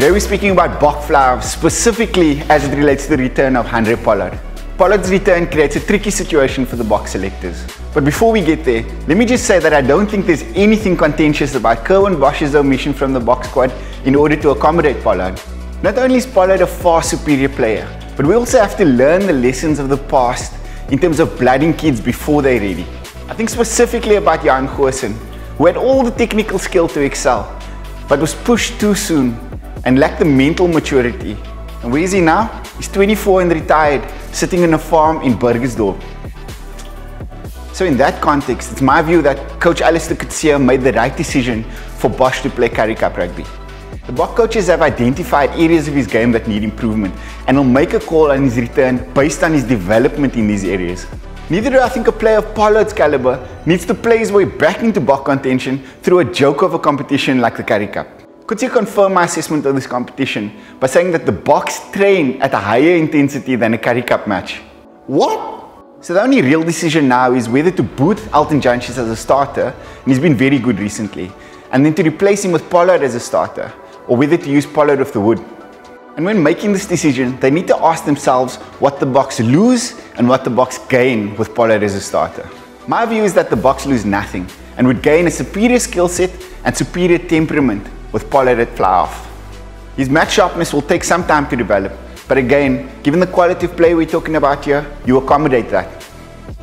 Today we're speaking about Bok Flower, specifically as it relates to the return of Handré Pollard. Pollard's return creates a tricky situation for the Bok selectors. But before we get there, let me just say that I don't think there's anything contentious about Kerwin Bosch's omission from the Bok squad in order to accommodate Pollard. Not only is Pollard a far superior player, but we also have to learn the lessons of the past in terms of blooding kids before they're ready. I think specifically about Jantjies, who had all the technical skill to excel, but was pushed too soon and lacked the mental maturity. And where is he now? He's 24 and retired, sitting on a farm in Burgersdorp. So in that context, it's my view that Coach Alistair Coetzee made the right decision for Bosch to play Currie Cup rugby. The Bok coaches have identified areas of his game that need improvement and will make a call on his return based on his development in these areas. Neither do I think a player of Pollard's caliber needs to play his way back into Bok contention through a joke of a competition like the Currie Cup. Coetzee confirmed my assessment of this competition by saying that the Boks train at a higher intensity than a Currie Cup match. What? So the only real decision now is whether to boot Jantjies as a starter, and he's been very good recently, and then to replace him with Pollard as a starter, or whether to use Pollard off the wood. And when making this decision, they need to ask themselves what the Boks lose and what the Boks gain with Pollard as a starter. My view is that the Boks lose nothing and would gain a superior skill set and superior temperament with Pollard at fly-off. His match sharpness will take some time to develop, but again, given the quality of play we're talking about here, you accommodate that.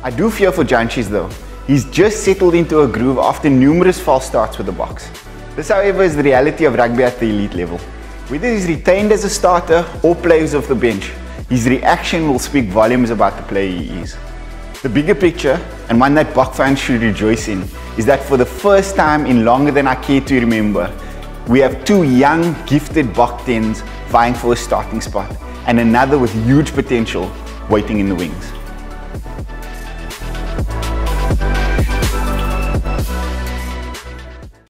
I do fear for Jantjies though. He's just settled into a groove after numerous false starts with the Boks. This, however, is the reality of rugby at the elite level. Whether he's retained as a starter or plays off the bench, his reaction will speak volumes about the player he is. The bigger picture, and one that Bok fans should rejoice in, is that for the first time in longer than I care to remember, we have two young, gifted Bok 10s vying for a starting spot, and another with huge potential waiting in the wings.